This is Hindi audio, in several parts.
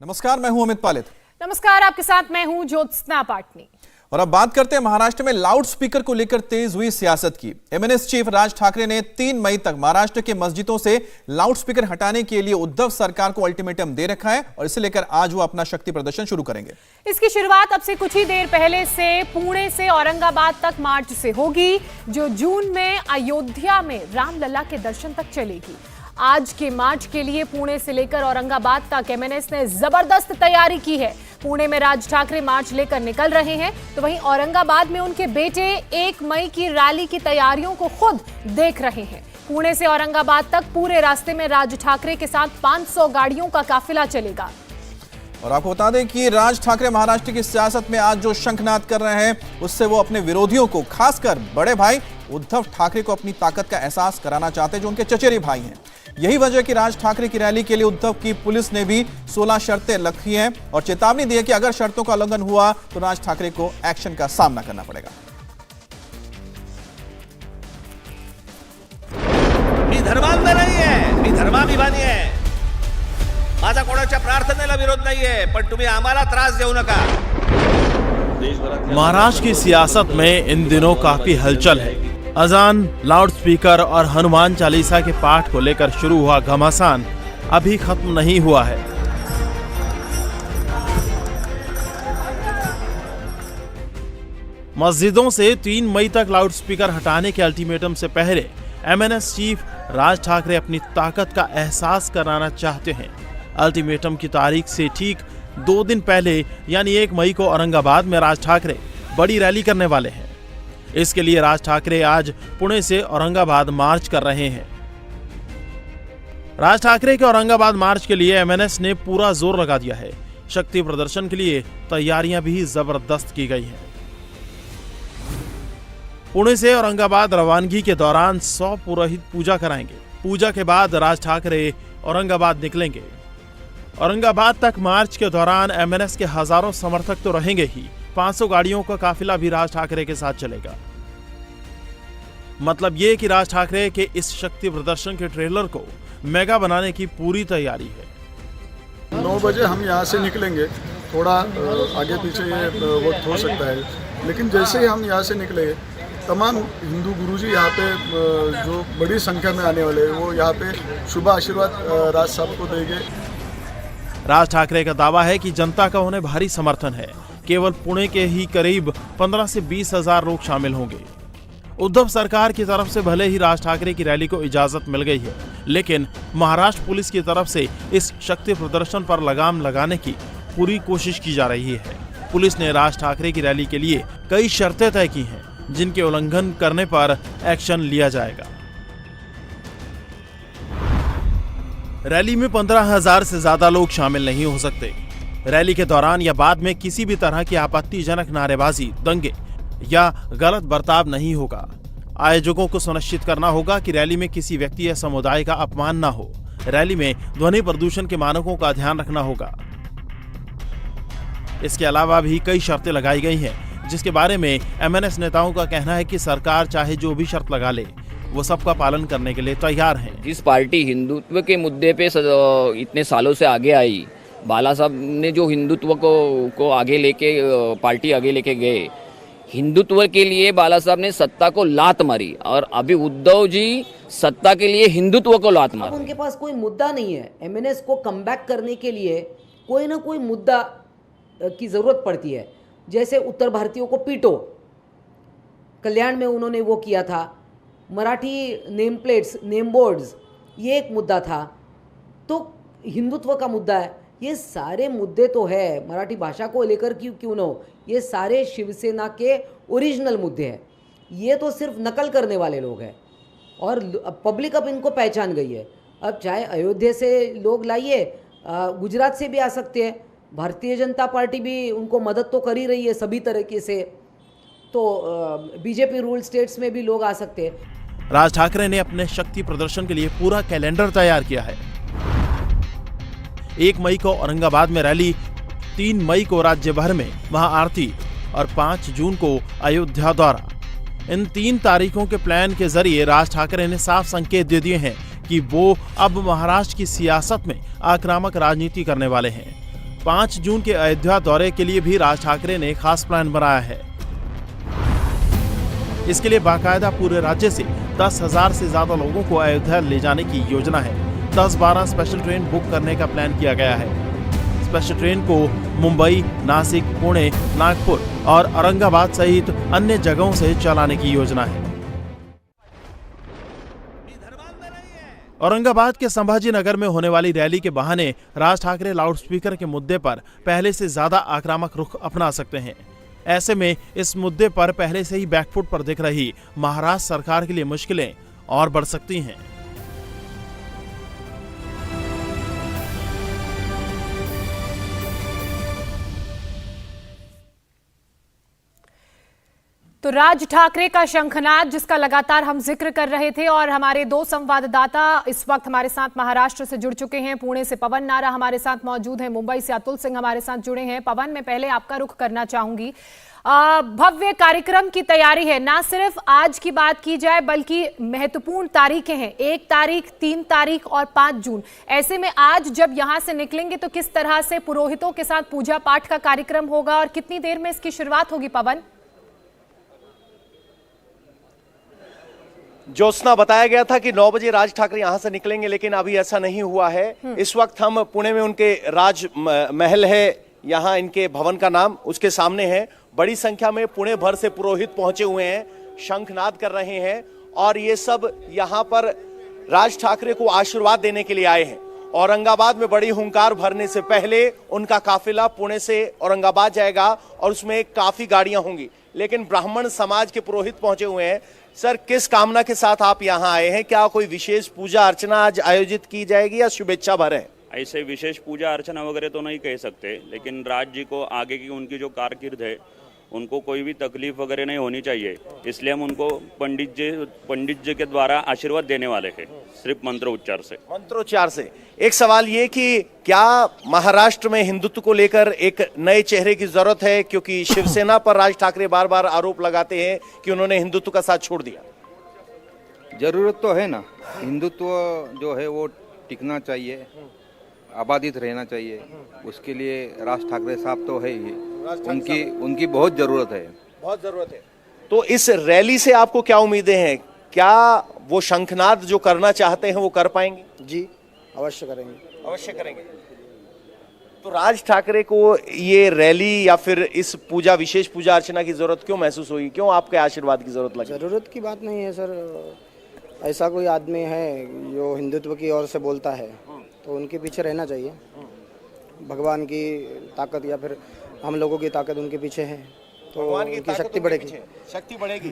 नमस्कार, मैं हूं अमित पालित। नमस्कार, आपके साथ मैं हूं ज्योत्सना पाटनी। और अब बात करते हैं महाराष्ट्र में लाउड स्पीकर को लेकर तेज हुई सियासत की। एमएनएस चीफ राज ठाकरे ने 3 मई तक महाराष्ट्र के मस्जिदों से लाउड स्पीकर हटाने के लिए उद्धव सरकार को अल्टीमेटम दे रखा है और इसे लेकर आज वो अपना शक्ति प्रदर्शन शुरू करेंगे। इसकी शुरुआत अब से कुछ ही देर पहले से पुणे से औरंगाबाद तक मार्च से होगी, जो जून में अयोध्या में रामलला के दर्शन तक चलेगी। आज के मार्च के लिए पुणे से लेकर औरंगाबाद तक एमएनएस ने जबरदस्त तैयारी की है। पुणे में राज ठाकरे मार्च लेकर निकल रहे हैं, तो वहीं औरंगाबाद में उनके बेटे 1 मई की रैली की तैयारियों को खुद देख रहे हैं। पुणे से औरंगाबाद तक पूरे रास्ते में राज ठाकरे के साथ 500 गाड़ियों का काफिला चलेगा। और आपको बता दें कि राज ठाकरे महाराष्ट्र की सियासत में आज जो शंखनाद कर रहे हैं, उससे वो अपने विरोधियों को, खासकर बड़े भाई उद्धव ठाकरे को अपनी ताकत का एहसास कराना चाहते हैं, जो उनके चचेरे भाई हैं। यही वजह कि राज ठाकरे की रैली के लिए उद्धव की पुलिस ने भी 16 शर्तें रखी हैं और चेतावनी दी है कि अगर शर्तों का उल्लंघन हुआ तो राज ठाकरे को एक्शन का सामना करना पड़ेगा। मी धर्मांध नाहीये, मी धर्माभिमानी आहे। माझा कोणाच्या प्रार्थनेला विरोध नाहीये, पण तुम्ही आम्हाला त्रास देऊ नका। महाराष्ट्र की सियासत में इन दिनों काफी हलचल है। अजान, लाउड स्पीकर और हनुमान चालीसा के पाठ को लेकर शुरू हुआ घमासान अभी खत्म नहीं हुआ है। मस्जिदों से 3 मई तक लाउड स्पीकर हटाने के अल्टीमेटम से पहले एमएनएस चीफ राज ठाकरे अपनी ताकत का एहसास कराना चाहते हैं। अल्टीमेटम की तारीख से ठीक 2 दिन पहले यानी 1 मई को औरंगाबाद में राज ठाकरे बड़ी रैली करने वाले हैं। इसके लिए राज ठाकरे आज पुणे से औरंगाबाद मार्च कर रहे हैं। राज ठाकरे के औरंगाबाद मार्च के लिए एमएनएस ने पूरा जोर लगा दिया है। शक्ति प्रदर्शन के लिए तैयारियां भी जबरदस्त की गई हैं। पुणे से औरंगाबाद रवानगी के दौरान 100 पुरोहित पूजा कराएंगे। पूजा के बाद राज ठाकरे औरंगाबाद निकलेंगे। औरंगाबाद तक मार्च के दौरान एमएनएस के हजारों समर्थक तो रहेंगे ही, 500 गाड़ियों का काफिला भी राज ठाकरे के साथ चलेगा। मतलब ये कि राज ठाकरे के इस शक्ति प्रदर्शन के ट्रेलर को मेगा बनाने की पूरी तैयारी है। 9 बजे हम यहाँ से निकलेंगे। थोड़ा आगे पीछे ये वक्त हो सकता है, लेकिन जैसे ही हम यहाँ से निकले, तमाम हिंदू गुरुजी यहाँ पे जो बड़ी संख्या में आने वाले हैं, वो यहाँ पे शुभ आशीर्वाद राज साहब को देंगे। राज ठाकरे का दावा है कि जनता का उन्हें भारी समर्थन है। केवल पुणे के ही करीब 15 से 20 हजार लोग शामिल होंगे। उद्धव सरकार की तरफ से भले ही राज ठाकरे की रैली को इजाजत मिल गई है, लेकिन महाराष्ट्र पुलिस की तरफ से इस शक्ति प्रदर्शन पर लगाम लगाने की पूरी कोशिश की जा रही है। पुलिस ने राज ठाकरे की रैली के लिए कई शर्तें तय की हैं, जिनके उल्लंघन करने पर एक्शन लिया जाएगा। रैली में 15,000 से ज्यादा लोग शामिल नहीं हो सकते। रैली के दौरान या बाद में किसी भी तरह की आपत्तिजनक नारेबाजी, दंगे या गलत बर्ताव नहीं होगा। आयोजकों को सुनिश्चित करना होगा कि रैली में किसी व्यक्ति या समुदाय का अपमान न हो। रैली में ध्वनि प्रदूषण के मानकों का ध्यान रखना होगा। इसके अलावा भी कई शर्तें लगाई गई हैं, जिसके बारे में एमएनएस नेताओं का कहना है कि सरकार चाहे जो भी शर्त लगा ले, वो सबका पालन करने के लिए तैयार है। जिस पार्टी हिंदुत्व के मुद्दे पे इतने सालों से आगे आई, बाला साहब ने जो हिंदुत्व को आगे लेके पार्टी आगे लेके गए, हिंदुत्व के लिए बाला साहब ने सत्ता को लात मारी, और अभी उद्धव जी सत्ता के लिए हिंदुत्व को लात मार। उनके पास कोई मुद्दा नहीं है। एमएनएस को कमबैक करने के लिए कोई ना कोई मुद्दा की जरूरत पड़ती है। जैसे उत्तर भारतीयों को पीटो, कल्याण में उन्होंने वो किया था। Marathi name plates, name boards, ये एक मुद्दा था। तो हिंदुत्व का मुद्दा है। ये सारे मुद्दे तो है, मराठी भाषा को लेकर क्यों न हो, ये सारे शिवसेना के ओरिजिनल मुद्दे हैं। ये तो सिर्फ नकल करने वाले लोग हैं, और पब्लिक अब इनको पहचान गई है। अब चाहे अयोध्या से लोग लाइए, गुजरात से भी आ सकते हैं। भारतीय जनता पार्टी भी उनको मदद तो कर ही रही है सभी तरीके से, तो बीजेपी रूल स्टेट्स में भी लोग आ सकते हैं। राज ठाकरे ने अपने शक्ति प्रदर्शन के लिए पूरा कैलेंडर तैयार किया है। 1 मई को औरंगाबाद में रैली, 3 मई को राज्य भर में महाआरती और 5 जून को अयोध्या दौरा। इन 3 तारीखों के प्लान के जरिए राज ठाकरे ने साफ संकेत दे दिए हैं कि वो अब महाराष्ट्र की सियासत में आक्रामक राजनीति करने वाले हैं। 5 जून के अयोध्या दौरे के लिए भी राज ठाकरे ने खास प्लान बनाया है। इसके लिए बाकायदा पूरे राज्य से 10,000 से ज्यादा लोगों को अयोध्या ले जाने की योजना है। 10-12 स्पेशल ट्रेन बुक करने का प्लान किया गया है। स्पेशल ट्रेन को मुंबई, नासिक, पुणे, नागपुर और औरंगाबाद सहित अन्य जगहों से चलाने की योजना है। औरंगाबाद के संभाजी नगर में होने वाली रैली के बहाने राज ठाकरे लाउडस्पीकर के मुद्दे पर पहले से ज्यादा आक्रामक रुख अपना सकते हैं। ऐसे में इस मुद्दे पर पहले से ही बैकफुट पर दिख रही महाराष्ट्र सरकार के लिए मुश्किलें और बढ़ सकती हैं। तो राज ठाकरे का शंखनाद जिसका लगातार हम जिक्र कर रहे थे, और हमारे 2 संवाददाता इस वक्त हमारे साथ महाराष्ट्र से जुड़ चुके हैं। पुणे से पवन नारा हमारे साथ मौजूद है, मुंबई से अतुल सिंह हमारे साथ जुड़े हैं। पवन, मैं पहले आपका रुख करना चाहूंगी। भव्य कार्यक्रम की तैयारी है, ना सिर्फ आज की बात की जाए बल्कि महत्वपूर्ण तारीखें हैं, 1 तारीख, 3 तारीख और 5 जून। ऐसे में आज जब यहां से निकलेंगे तो किस तरह से पुरोहितों के साथ पूजा पाठ का कार्यक्रम होगा और कितनी देर में इसकी शुरुआत होगी? पवन। ज्योत्सना, बताया गया था कि 9 बजे राज ठाकरे यहां से निकलेंगे, लेकिन अभी ऐसा नहीं हुआ है। इस वक्त हम पुणे में उनके राज महल है, यहां इनके भवन का नाम उसके सामने है। बड़ी संख्या में पुणे भर से पुरोहित पहुंचे हुए हैं, शंखनाद कर रहे हैं और ये सब यहां पर राज ठाकरे को आशीर्वाद देने के लिए आए हैं। औरंगाबाद में बड़ी हुंकार भरने से पहले उनका काफिला पुणे से औरंगाबाद जाएगा और उसमें काफी गाड़ियां होंगी, लेकिन ब्राह्मण समाज के पुरोहित पहुंचे हुए हैं। सर, किस कामना के साथ आप यहाँ आए हैं? क्या कोई विशेष पूजा अर्चना आज आयोजित की जाएगी या शुभेच्छा भर है? ऐसे विशेष पूजा अर्चना वगैरह तो नहीं कह सकते, लेकिन राज जी को आगे की उनकी जो कारकिर्द है उनको कोई भी तकलीफ वगैरह नहीं होनी चाहिए, इसलिए हम उनको पंडित जी के द्वारा आशीर्वाद देने वाले हैं, सिर्फ मंत्रोच्चार से। एक सवाल ये कि क्या महाराष्ट्र में हिंदुत्व को लेकर एक नए चेहरे की जरूरत है, क्योंकि शिवसेना पर राज ठाकरे बार बार आरोप लगाते हैं कि उन्होंने हिंदुत्व का साथ छोड़ दिया? जरूरत तो है ना, हिंदुत्व जो है वो टिकना चाहिए, आबादित रहना चाहिए, उसके लिए राज ठाकरे साहब तो है ही, उनकी बहुत जरूरत है। तो इस रैली से आपको क्या उम्मीदें हैं? क्या वो शंखनाद जो करना चाहते हैं वो कर पाएंगे? जी, अवश्य करेंगे। तो राज ठाकरे को ये रैली या फिर इस विशेष पूजा अर्चना की जरूरत क्यों महसूस हुई? क्यों आपके आशीर्वाद की जरूरत लगी? जरूरत की बात नहीं है सर, ऐसा कोई आदमी है जो हिंदुत्व की ओर से बोलता है तो उनके पीछे रहना चाहिए। भगवान की ताकत या फिर हम लोगों की ताकत उनके पीछे है तो उनकी शक्ति बढ़ेगी।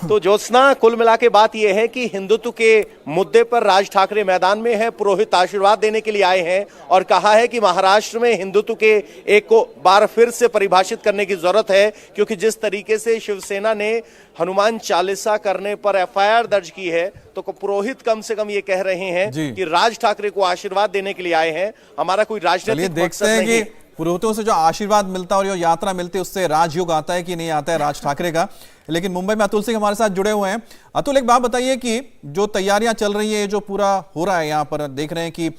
तो ज्योत्सना, कुल मिला के बात यह है कि हिंदुत्व के मुद्दे पर राज ठाकरे मैदान में है, पुरोहित आशीर्वाद देने के लिए आए हैं और कहा है कि महाराष्ट्र में हिंदुत्व के एक को बार फिर से परिभाषित करने की जरूरत है, क्योंकि जिस तरीके से शिवसेना ने हनुमान चालीसा करने पर FIR दर्ज की है, तो पुरोहित कम से कम ये कह रहे हैं कि राज ठाकरे को आशीर्वाद देने के लिए आए हैं। हमारा कोई राजनीतिक मकसद नहीं है। पुरोहितों से जो आशीर्वाद मिलता है और जो यात्रा मिलती है उससे राजयोग आता है कि नहीं आता है राज ठाकरे का। लेकिन मुंबई में अतुल सिंह हमारे साथ जुड़े हुए हैं। अतुल, एक बात बताइए कि जो तैयारियां चल रही है, जो पूरा हो रहा है, यहाँ पर देख रहे हैं कि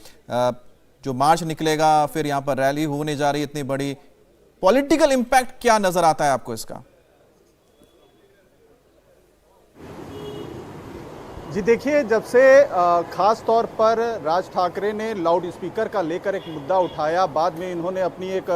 जो मार्च निकलेगा, फिर यहाँ पर रैली होने जा रही है इतनी बड़ी, पॉलिटिकल इंपैक्ट क्या नजर आता है आपको इसका? जी देखिए, जब से खास तौर पर राज ठाकरे ने लाउड स्पीकर का लेकर एक मुद्दा उठाया, बाद में इन्होंने अपनी एक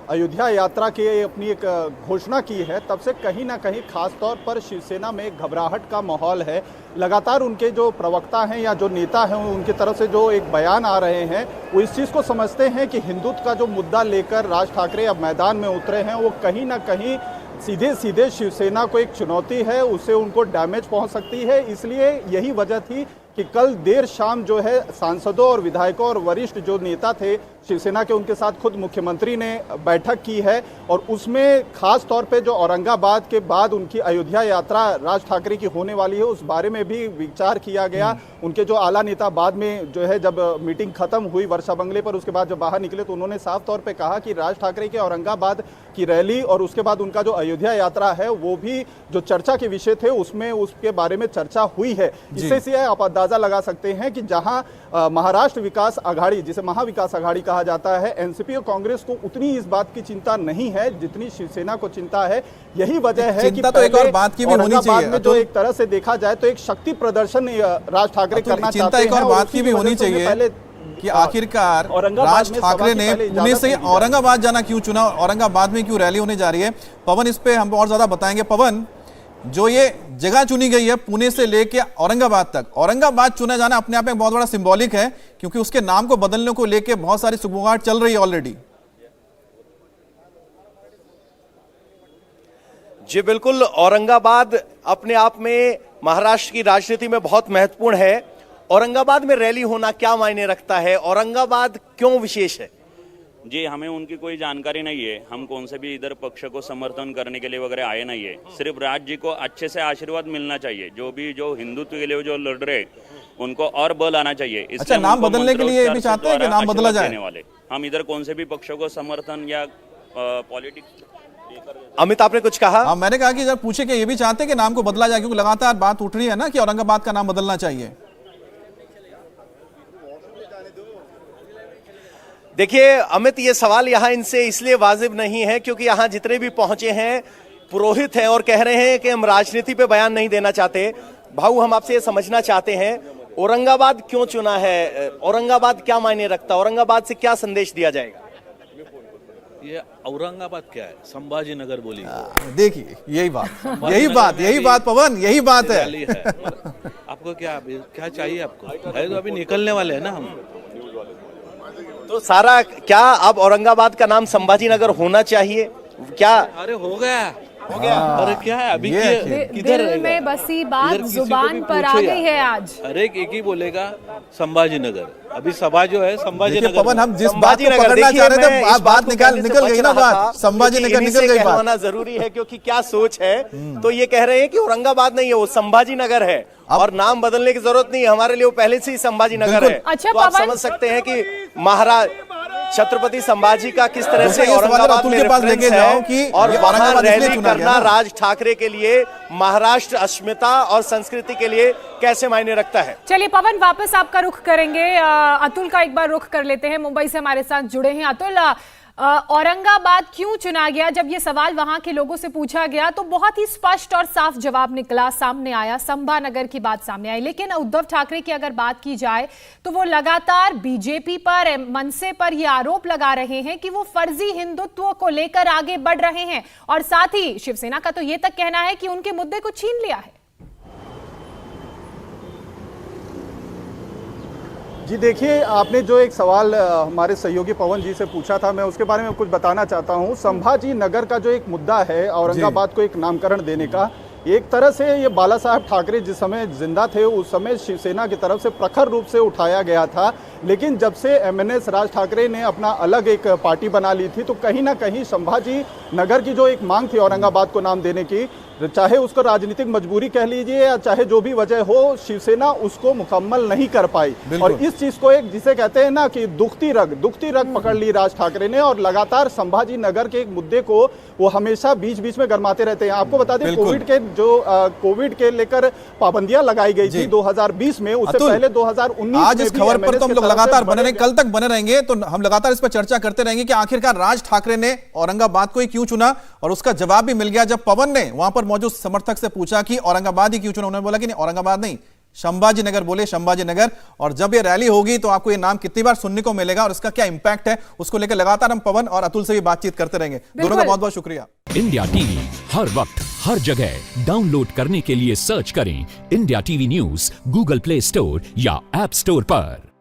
अयोध्या यात्रा की अपनी एक घोषणा की है, तब से कहीं ना कहीं खास तौर पर शिवसेना में घबराहट का माहौल है। लगातार उनके जो प्रवक्ता हैं या जो नेता हैं उनकी तरफ से जो एक बयान आ रहे हैं, वो इस चीज़ को समझते हैं कि हिंदुत्व का जो मुद्दा लेकर राज ठाकरे अब मैदान में उतरे हैं, वो कहीं ना कहीं सीधे सीधे शिवसेना को एक चुनौती है, उससे उनको डैमेज पहुंच सकती है। इसलिए यही वजह थी कि कल देर शाम जो है सांसदों और विधायकों और वरिष्ठ जो नेता थे शिवसेना के, उनके साथ खुद मुख्यमंत्री ने बैठक की है और उसमें खास तौर पे जो औरंगाबाद के बाद उनकी अयोध्या यात्रा राज ठाकरे की होने वाली है, उस बारे में भी विचार किया गया। उनके जो आला नेता बाद में जो है जब मीटिंग खत्म हुई वर्षा बंगले पर, उसके बाद जब बाहर निकले तो उन्होंने साफ तौर पर कहा कि राज ठाकरे के औरंगाबाद की रैली और उसके बाद उनका जो अयोध्या यात्रा है वो भी जो चर्चा के विषय थे उसमें उसके बारे में चर्चा हुई है। इससे आप अंदाजा लगा सकते हैं कि जहां महाराष्ट्र विकास आघाड़ी, जिसे महाविकास आघाड़ी कहा कहा जाता है। एनसीपी और कांग्रेस को उतनी इस बात की चिंता नहीं है जितनी शिवसेना को चिंता है। यही वजह है कि तो एक और बात की भी होनी चाहिए में जो एक तरह से देखा जाए तो एक शक्ति प्रदर्शन राज ठाकरे करना चाहते हैं। एक और बात की भी होनी चाहिए कि आखिरकार राज ठाकरे ने पुणे से औरंगाबाद जाना क्यों चुना, औरंगाबाद में क्यों रैली होने जा रही है। पवन इस पे हम और ज्यादा बताएंगे। पवन, जो ये जगह चुनी गई है पुणे से लेके औरंगाबाद तक, औरंगाबाद चुना जाना अपने आप में बहुत बड़ा सिंबॉलिक है, क्योंकि उसके नाम को बदलने को लेके बहुत सारी सुगबुगाहट चल रही है ऑलरेडी। जी बिल्कुल, औरंगाबाद अपने आप में महाराष्ट्र की राजनीति में बहुत महत्वपूर्ण है। औरंगाबाद में रैली होना क्या मायने रखता है, औरंगाबाद क्यों विशेष है? जी, हमें उनकी कोई जानकारी नहीं है। हम कौन से भी इधर पक्ष को समर्थन करने के लिए वगैरह आए नहीं है। सिर्फ राज जी को अच्छे से आशीर्वाद मिलना चाहिए। जो हिंदुत्व के लिए जो लड़ रहे उनको और बल आना चाहिए। अच्छा, नाम बदलने के लिए भी चाहते हैं कि नाम बदला जाए? वाले हम इधर कौन से भी पक्षों को समर्थन या पॉलिटिक्स। अमित, आपने कुछ कहा? हाँ, मैंने कहा कि जब पूछे कि ये भी चाहते हैं कि नाम को बदला जाए, क्योंकि लगातार बात उठ रही है ना कि औरंगाबाद का नाम बदलना चाहिए। देखिए अमित, ये सवाल यहाँ इनसे इसलिए वाजिब नहीं है क्योंकि यहाँ जितने भी पहुंचे हैं पुरोहित हैं और कह रहे हैं कि हम राजनीति पे बयान नहीं देना चाहते। भाऊ, हम आपसे ये समझना चाहते हैं औरंगाबाद क्यों चुना है, औरंगाबाद क्या मायने रखता है, औरंगाबाद से क्या संदेश दिया जाएगा? ये औरंगाबाद क्या है, संभाजी नगर बोली। देखिए यही बात पवन, यही बात है। आपको क्या चाहिए? आपको तो अभी निकलने वाले हैं ना हम। तो सारा क्या अब औरंगाबाद का नाम संभाजी नगर होना चाहिए क्या? अरे हो गया। अरे क्या है अभी किधर में बसी बात जुबान पर आ गई है आज। अरे एक ही बोलेगा संभाजी नगर। अभी सभा जो है संभाजी नगर। पवन, हम जिस बात को पकड़ना चाह रहे थे बात निकल गई ना, बात संभाजी नगर निकल गई। बात होना जरूरी है क्योंकि क्या सोच है, तो ये कह रहे हैं कि औरंगाबाद नहीं है, वो संभाजी नगर है और नाम बदलने की जरूरत नहीं है। हमारे लिए वो पहले से ही संभाजी नगर है। अच्छा, तो आप समझ सकते हैं कि महाराज छत्रपति संभाजी का किस तरह से औरंगाबाद में रेफरेंस है और वहां रैली करना राज ठाकरे के लिए, महाराष्ट्र अस्मिता और संस्कृति के लिए कैसे मायने रखता है। चलिए पवन, वापस आपका रुख करेंगे। अतुल का एक बार रुख कर लेते हैं, मुंबई से हमारे साथ जुड़े हैं। अतुल, औरंगाबाद क्यों चुना गया? जब ये सवाल वहां के लोगों से पूछा गया तो बहुत ही स्पष्ट और साफ जवाब निकला, सामने आया, संभानगर की बात सामने आई। लेकिन उद्धव ठाकरे की अगर बात की जाए तो वो लगातार बीजेपी पर, मनसे पर ये आरोप लगा रहे हैं कि वो फर्जी हिंदुत्व को लेकर आगे बढ़ रहे हैं और साथ ही शिवसेना का तो ये तक कहना है कि उनके मुद्दे को छीन लिया है। जी देखिए, आपने जो एक सवाल हमारे सहयोगी पवन जी से पूछा था, मैं उसके बारे में कुछ बताना चाहता हूं। संभाजी नगर का जो एक मुद्दा है औरंगाबाद को एक नामकरण देने का, एक तरह से ये बाला साहब ठाकरे जिस समय जिंदा थे उस समय शिवसेना की तरफ से प्रखर रूप से उठाया गया था। लेकिन जब से एमएनएस राज ठाकरे ने अपना अलग एक पार्टी बना ली थी तो कहीं ना कहीं संभाजी नगर की जो एक मांग थी औरंगाबाद को नाम देने की, चाहे उसको राजनीतिक मजबूरी कह लीजिए या चाहे जो भी वजह हो, शिवसेना उसको मुकम्मल नहीं कर पाई। और इस चीज को एक जिसे कहते हैं ना कि दुखती रग पकड़ ली राज ठाकरे ने और लगातार संभाजी नगर के एक मुद्दे को वो हमेशा बीच बीच में गरमाते रहते हैं। आपको बता दें कोविड के लेकर पाबंदियां लगाई गई थी 2020 में, उससे पहले 2019 आज इस खबर पर तो हम लोग लगातार बने रहेंगे, कल तक बने रहेंगे, तो हम लगातार इस पर चर्चा करते रहेंगे कि आखिरकार राज ठाकरे ने औरंगाबाद को ही क्यों चुना। और उसका जवाब भी मिल गया जब पवन ने वहां पर मौजूद समर्थक से पूछा कि औरंगाबाद ही क्यों चुना। उन्होंने बोला कि नहीं, औरंगाबाद नहीं, संभाजी नगर बोले, संभाजी नगर। और जब ये रैली होगी तो आपको ये नाम कितनी बार सुनने को मिलेगा और इसका क्या इंपैक्ट है, उसको लेकर लगातार हम पवन और अतुल से भी बातचीत करते रहेंगे। दोनों का बहुत बहुत शुक्रिया। इंडिया टीवी हर वक्त हर जगह डाउनलोड करने के लिए सर्च करें India TV news Google play store या ऐप स्टोर पर।